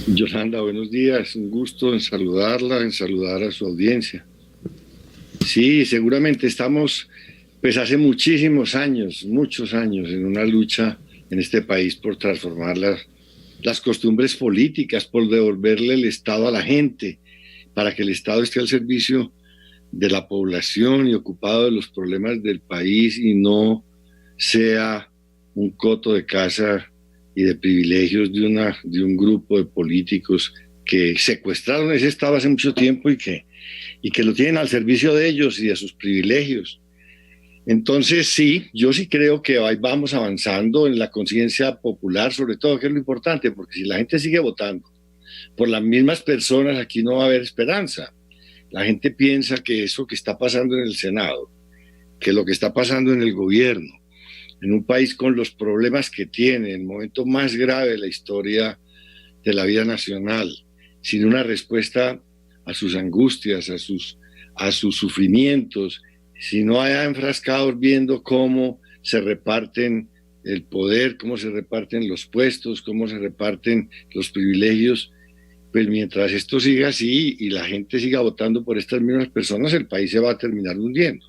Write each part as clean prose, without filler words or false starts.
Yolanda, buenos días. Un gusto en saludarla, en saludar a su audiencia. Sí, seguramente estamos, pues hace muchísimos años, muchos años, en una lucha en este país por transformar las costumbres políticas, por devolverle el Estado a la gente, para que el Estado esté al servicio de la población y ocupado de los problemas del país y no sea un coto de casa y de privilegios de un grupo de políticos que secuestraron ese Estado hace mucho tiempo y que lo tienen al servicio de ellos y de sus privilegios. Entonces, sí, yo sí creo que ahí vamos avanzando en la conciencia popular, sobre todo, que es lo importante, porque si la gente sigue votando por las mismas personas, aquí no va a haber esperanza. La gente piensa que eso que está pasando en el Senado, que lo que está pasando en el gobierno, en un país con los problemas que tiene, el momento más grave de la historia de la vida nacional, sin una respuesta a sus angustias, a sus sufrimientos, si no hay enfrascados viendo cómo se reparten el poder, cómo se reparten los puestos, cómo se reparten los privilegios, pues mientras esto siga así y la gente siga votando por estas mismas personas, el país se va a terminar hundiendo.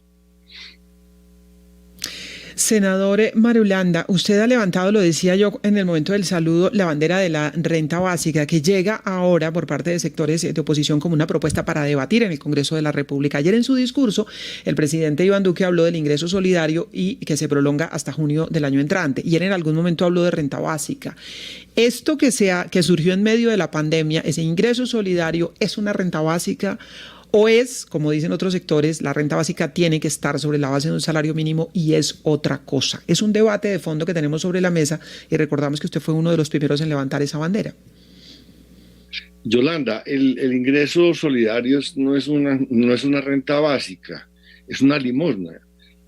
Senador Marulanda, usted ha levantado, lo decía yo en el momento del saludo, la bandera de la renta básica, que llega ahora por parte de sectores de oposición como una propuesta para debatir en el Congreso de la República. Ayer en su discurso, el presidente Iván Duque habló del ingreso solidario y que se prolonga hasta junio del año entrante. Y él en algún momento habló de renta básica. Esto que surgió en medio de la pandemia, ese ingreso solidario, ¿es una renta básica? ¿O es, como dicen otros sectores, la renta básica tiene que estar sobre la base de un salario mínimo y es otra cosa? Es un debate de fondo que tenemos sobre la mesa y recordamos que usted fue uno de los primeros en levantar esa bandera. Yolanda, el ingreso solidario no es una renta básica, es una limosna.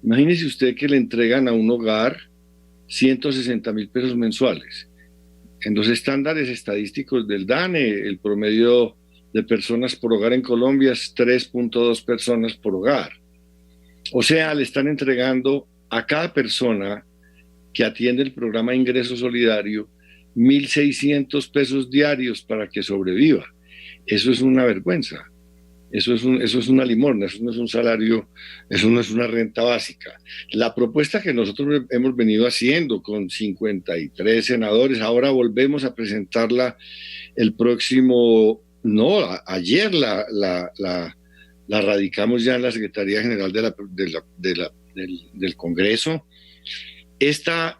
Imagínese usted que le entregan a un hogar 160.000 pesos mensuales. En los estándares estadísticos del DANE, el promedio de personas por hogar en Colombia es 3.2 personas por hogar. O sea, le están entregando a cada persona que atiende el programa de ingreso solidario 1.600 pesos diarios para que sobreviva. Eso es una vergüenza. Eso es una limosna, eso no es un salario, eso no es una renta básica. La propuesta que nosotros hemos venido haciendo con 53 senadores, ahora volvemos a presentarla el próximo, no, ayer la radicamos ya en la Secretaría General del Congreso. Esta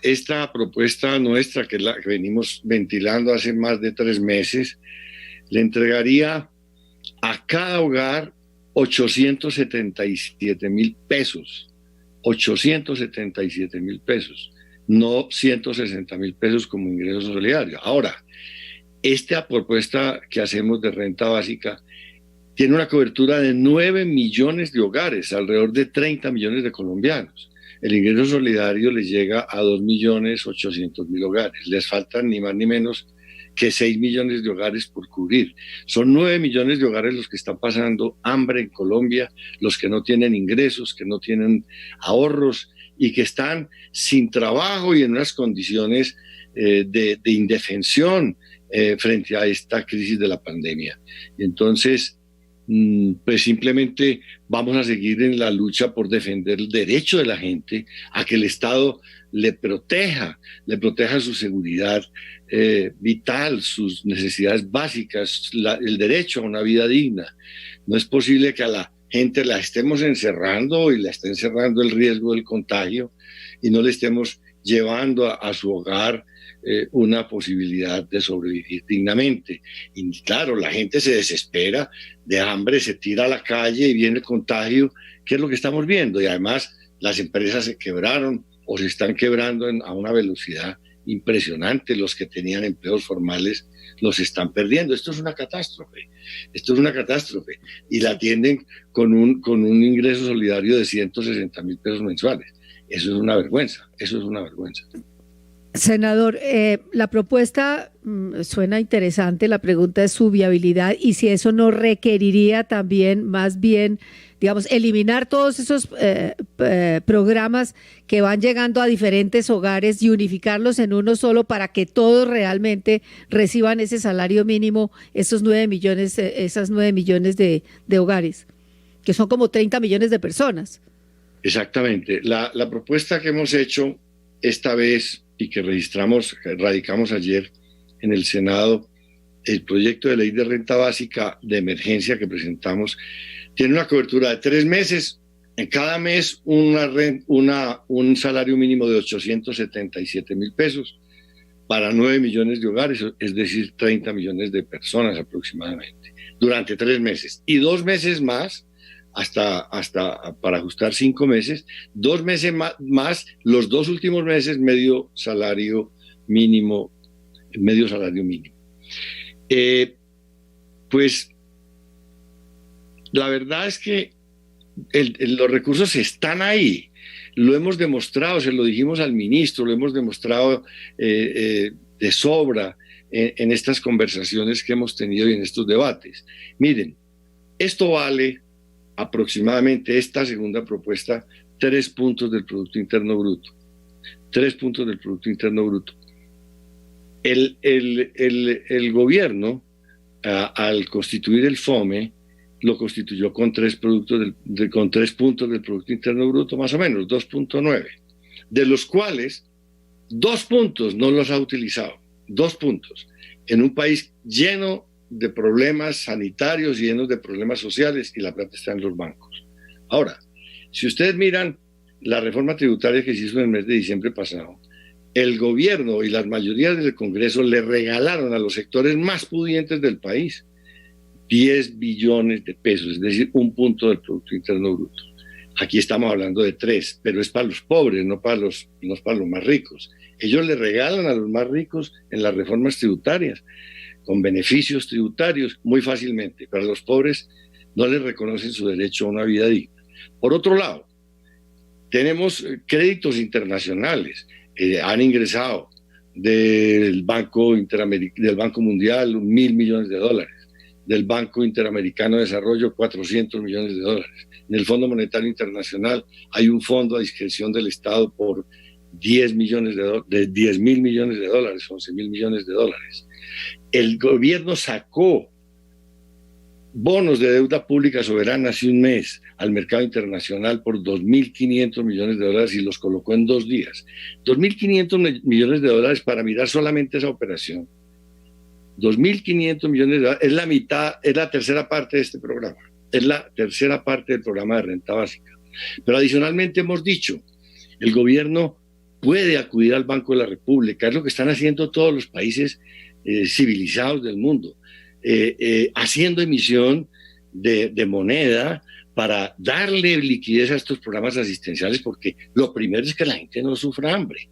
propuesta nuestra, que es la que venimos ventilando hace más de 3 meses, le entregaría a cada hogar 877.000 pesos, 877.000 pesos, no 160.000 pesos como ingreso solidario. Ahora, esta propuesta que hacemos de renta básica tiene una cobertura de 9 millones de hogares, alrededor de 30 millones de colombianos. El ingreso solidario les llega a 2.800.000 hogares. Les faltan ni más ni menos que 6 millones de hogares por cubrir. Son 9 millones de hogares los que están pasando hambre en Colombia, los que no tienen ingresos, que no tienen ahorros y que están sin trabajo y en unas condiciones de indefensión frente a esta crisis de la pandemia. Entonces, pues simplemente vamos a seguir en la lucha por defender el derecho de la gente a que el Estado le proteja su seguridad vital, sus necesidades básicas, el derecho a una vida digna. No es posible que a la gente la estemos encerrando y la esté encerrando el riesgo del contagio y no le estemos llevando a su hogar una posibilidad de sobrevivir dignamente. Y claro, la gente se desespera de hambre, se tira a la calle y viene el contagio, que es lo que estamos viendo. Y además las empresas se quebraron o se están quebrando a una velocidad impresionante. Los que tenían empleos formales los están perdiendo. Esto es una catástrofe. Esto es una catástrofe. Y la atienden con un ingreso solidario de 160.000 pesos mensuales. Eso es una vergüenza. Eso es una vergüenza. Senador, la propuesta suena interesante, la pregunta es su viabilidad y si eso no requeriría también, más bien, digamos, eliminar todos esos programas que van llegando a diferentes hogares y unificarlos en uno solo para que todos realmente reciban ese salario mínimo, esos 9 millones, esas 9 millones de hogares, que son como 30 millones de personas. Exactamente. La propuesta que hemos hecho esta vez y que radicamos ayer en el Senado, el proyecto de ley de renta básica de emergencia que presentamos, tiene una cobertura de 3 meses, en cada mes un salario mínimo de 877,000 pesos para 9 millones de hogares, es decir, 30 millones de personas aproximadamente, durante 3 meses. Y 2 meses más, hasta para ajustar 5 meses, 2 meses más, los 2 últimos meses, medio salario mínimo. Pues la verdad es que los recursos están ahí, lo hemos demostrado, se lo dijimos al ministro, lo hemos demostrado de sobra en estas conversaciones que hemos tenido y en estos debates. Miren, esto vale aproximadamente, esta segunda propuesta, 3 puntos del Producto Interno Bruto. 3 puntos del Producto Interno Bruto. El gobierno, al constituir el FOME, lo constituyó con 3 puntos del Producto Interno Bruto, más o menos, 2.9, de los cuales 2 puntos no los ha utilizado. 2 puntos. En un país lleno de problemas sanitarios y llenos de problemas sociales, y la plata está en los bancos. Ahora, si ustedes miran la reforma tributaria que se hizo en el mes de diciembre pasado, el gobierno y las mayorías del Congreso le regalaron a los sectores más pudientes del país 10 billones de pesos, es decir, 1 punto del Producto Interno Bruto. Aquí estamos hablando de 3, pero es para los pobres, no para los más ricos. Ellos le regalan a los más ricos en las reformas tributarias, con beneficios tributarios muy fácilmente, pero a los pobres no les reconocen su derecho a una vida digna. Por otro lado, tenemos créditos internacionales, han ingresado del Banco Mundial 1.000 millones de dólares, del Banco Interamericano de Desarrollo 400 millones de dólares. En el Fondo Monetario Internacional hay un fondo a discreción del Estado por 10 millones de 10,000 millones de dólares, 11,000 millones de dólares. El gobierno sacó bonos de deuda pública soberana hace un mes al mercado internacional por 2.500 millones de dólares y los colocó en 2 días. 2.500 millones de dólares para mirar solamente esa operación. 2.500 millones de dólares es la mitad, es la tercera parte de este programa. Es la tercera parte del programa de renta básica. Pero adicionalmente hemos dicho, el gobierno puede acudir al Banco de la República, es lo que están haciendo todos los países civilizados del mundo, haciendo emisión de moneda para darle liquidez a estos programas asistenciales, porque lo primero es que la gente no sufra hambre.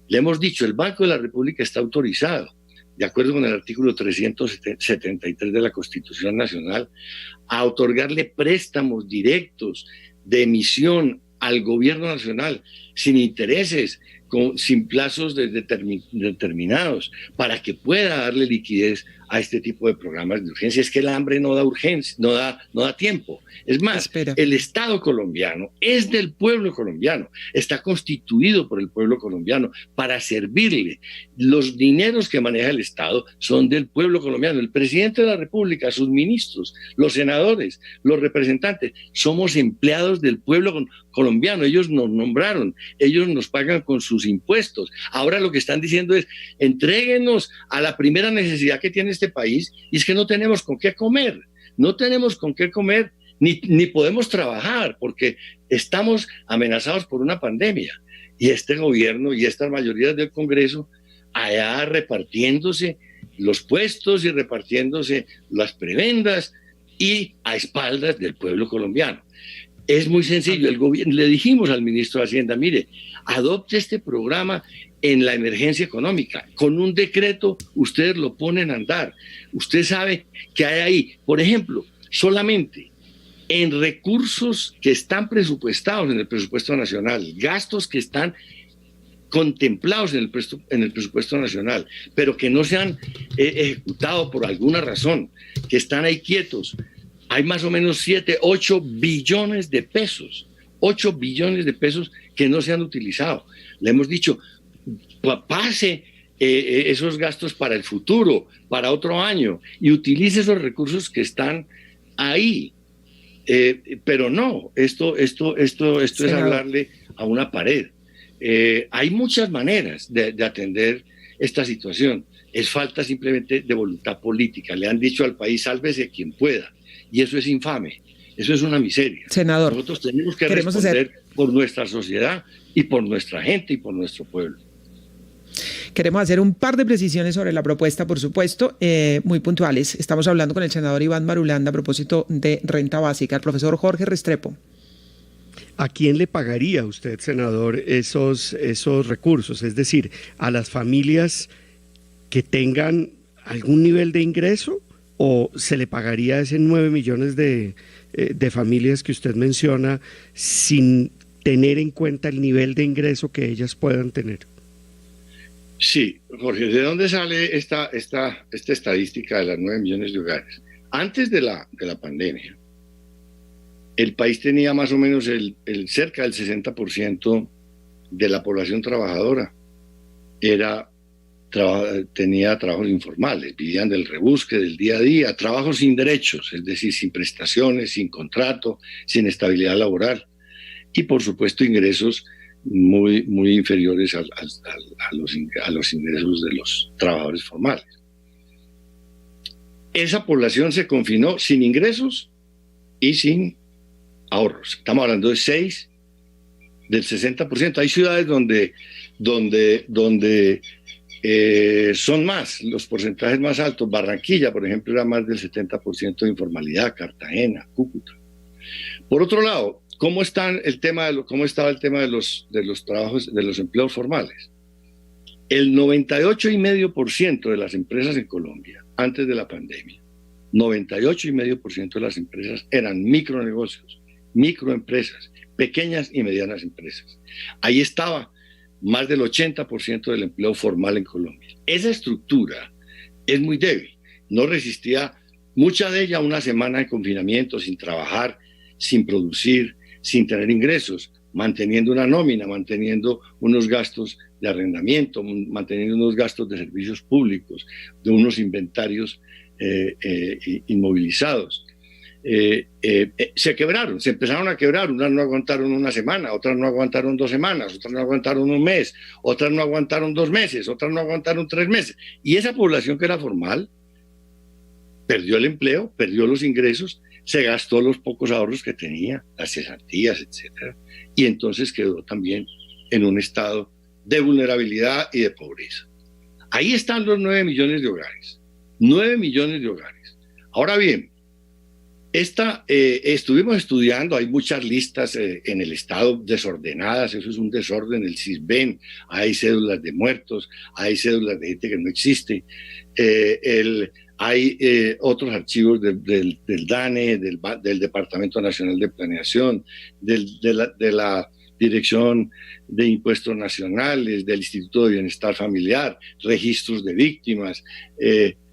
Le hemos dicho, el Banco de la República está autorizado, de acuerdo con el artículo 373 de la Constitución Nacional, a otorgarle préstamos directos de emisión al gobierno nacional, sin intereses, sin plazos determinados, para que pueda darle liquidez a este tipo de programas de urgencia. Es que el hambre no da urgencia, no da tiempo. Es más, el Estado colombiano es del pueblo colombiano, está constituido por el pueblo colombiano para servirle. Los dineros que maneja el Estado son del pueblo colombiano. El presidente de la República, sus ministros, los senadores, los representantes, somos empleados del pueblo colombiano. Ellos nos nombraron, ellos nos pagan con sus impuestos. Ahora lo que están diciendo es, entréguenos a la primera necesidad que tiene este país, y es que no tenemos con qué comer. No tenemos con qué comer, ni podemos trabajar, porque estamos amenazados por una pandemia. Y este gobierno y estas mayorías del Congreso, allá repartiéndose los puestos y repartiéndose las prebendas y a espaldas del pueblo colombiano. Es muy sencillo. El gobierno, le dijimos al ministro de Hacienda, mire, adopte este programa en la emergencia económica. Con un decreto ustedes lo ponen a andar. Usted sabe que hay ahí, por ejemplo, solamente en recursos que están presupuestados en el presupuesto nacional, gastos que están contemplados en el presupuesto nacional, pero que no se han ejecutado por alguna razón, que están ahí quietos. Hay más o menos 7, 8 billones de pesos, 8 billones de pesos que no se han utilizado. Le hemos dicho, pase esos gastos para el futuro, para otro año, y utilice esos recursos que están ahí. Pero no, esto es hablarle a una pared. Hay muchas maneras de atender esta situación. Es falta simplemente de voluntad política. Le han dicho al país, sálvese quien pueda. Y eso es infame. Eso es una miseria. Senador, nosotros tenemos que responder por nuestra sociedad y por nuestra gente y por nuestro pueblo. Queremos hacer un par de precisiones sobre la propuesta, por supuesto, muy puntuales. Estamos hablando con el senador Iván Marulanda a propósito de renta básica. El profesor Jorge Restrepo. ¿A quién le pagaría usted, senador, esos recursos? Es decir, ¿a las familias que tengan algún nivel de ingreso o se le pagaría a ese 9 millones de familias que usted menciona sin tener en cuenta el nivel de ingreso que ellas puedan tener? Sí, Jorge, ¿de dónde sale esta estadística de las 9 millones de hogares? Antes de la pandemia, el país tenía más o menos cerca del 60% de la población trabajadora. Tenía trabajos informales, vivían del rebusque, del día a día, trabajos sin derechos, es decir, sin prestaciones, sin contrato, sin estabilidad laboral. Y por supuesto ingresos muy inferiores a los ingresos de los trabajadores formales. Esa población se confinó sin ingresos y sin ahorros. Estamos hablando de 6 del 60%. Hay ciudades donde son más, los porcentajes más altos. Barranquilla, por ejemplo, era más del 70% de informalidad, Cartagena, Cúcuta. Por otro lado, ¿cómo estaba el tema de los trabajos, de los empleos formales? El 98,5% de las empresas en Colombia, antes de la pandemia, 98,5% de las empresas eran micronegocios, microempresas, pequeñas y medianas empresas. Ahí estaba más del 80% del empleo formal en Colombia. Esa estructura es muy débil, no resistía mucha de ella una semana de confinamiento, sin trabajar, sin producir, sin tener ingresos, manteniendo una nómina, manteniendo unos gastos de arrendamiento, manteniendo unos gastos de servicios públicos, de unos inventarios inmovilizados. Se quebraron, se empezaron a quebrar, unas no aguantaron una semana, otras no aguantaron 2 semanas, otras no aguantaron un mes, otras no aguantaron 2 meses, otras no aguantaron 3 meses. Y esa población que era formal perdió el empleo, perdió los ingresos, se gastó los pocos ahorros que tenía, las cesantías, etcétera, y entonces quedó también en un estado de vulnerabilidad y de pobreza. Ahí están los 9 millones de hogares. 9 millones de hogares. Ahora bien, estuvimos estudiando, hay muchas listas en el Estado desordenadas, eso es un desorden, el CISBEN, hay cédulas de muertos, hay cédulas de gente que no existe, hay otros archivos del DANE, del Departamento Nacional de Planeación, de la Dirección de Impuestos Nacionales, del Instituto de Bienestar Familiar, registros de víctimas,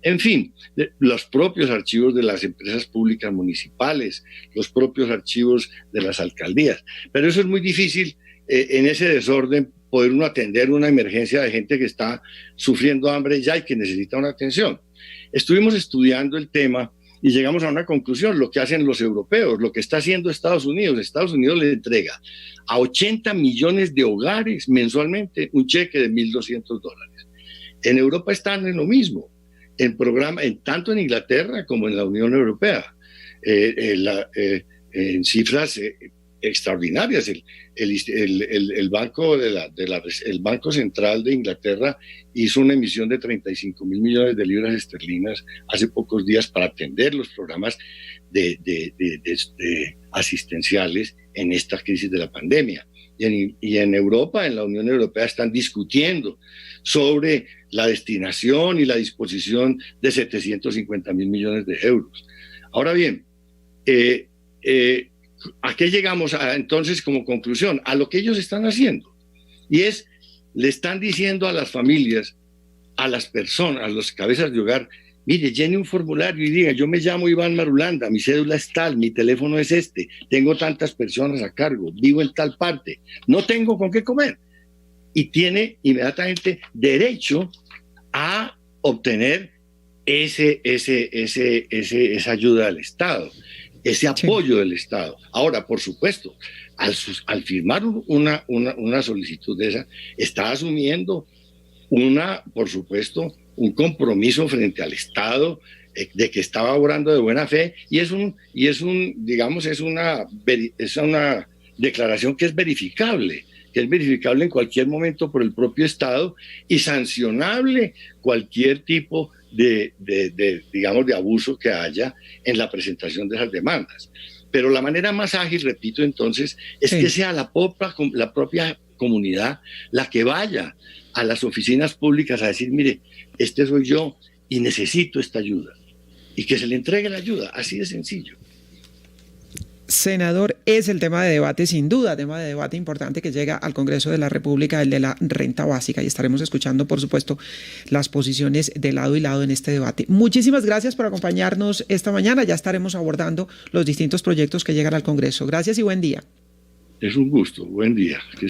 en fin, los propios archivos de las empresas públicas municipales, los propios archivos de las alcaldías. Pero eso es muy difícil en ese desorden poder uno atender una emergencia de gente que está sufriendo hambre ya y que necesita una atención. Estuvimos estudiando el tema y llegamos a una conclusión, lo que hacen los europeos, lo que está haciendo Estados Unidos. Estados Unidos le entrega a 80 millones de hogares mensualmente un cheque de $1,200. En Europa están en lo mismo, tanto en Inglaterra como en la Unión Europea, en cifras extraordinarias. El Banco Central de Inglaterra hizo una emisión de 35,000 millones de libras esterlinas hace pocos días para atender los programas de asistenciales en esta crisis de la pandemia. Y en Europa, en la Unión Europea, están discutiendo sobre la destinación y la disposición de 750,000 millones de euros. Ahora bien, ¿a qué llegamos entonces como conclusión? A lo que ellos están haciendo. Y es le están diciendo a las familias, a las personas, a las cabezas de hogar, mire, llene un formulario y diga, yo me llamo Iván Marulanda, mi cédula es tal, mi teléfono es este, tengo tantas personas a cargo, vivo en tal parte, no tengo con qué comer. Y tiene inmediatamente derecho a obtener esa ayuda del Estado, ese apoyo del Estado. Ahora, por supuesto, al firmar una solicitud de esa, está asumiendo por supuesto, un compromiso frente al Estado de que estaba obrando de buena fe y es una declaración que es verificable en cualquier momento por el propio Estado y sancionable cualquier tipo de abuso que haya en la presentación de esas demandas. Pero la manera más ágil, repito entonces, es que sea la propia comunidad la que vaya a las oficinas públicas a decir, mire, este soy yo y necesito esta ayuda. Y que se le entregue la ayuda, así de sencillo. Senador, es el tema de debate, sin duda, tema de debate importante que llega al Congreso de la República, el de la renta básica, y estaremos escuchando, por supuesto, las posiciones de lado y lado en este debate. Muchísimas gracias por acompañarnos esta mañana, ya estaremos abordando los distintos proyectos que llegan al Congreso. Gracias y buen día. Es un gusto, buen día. Que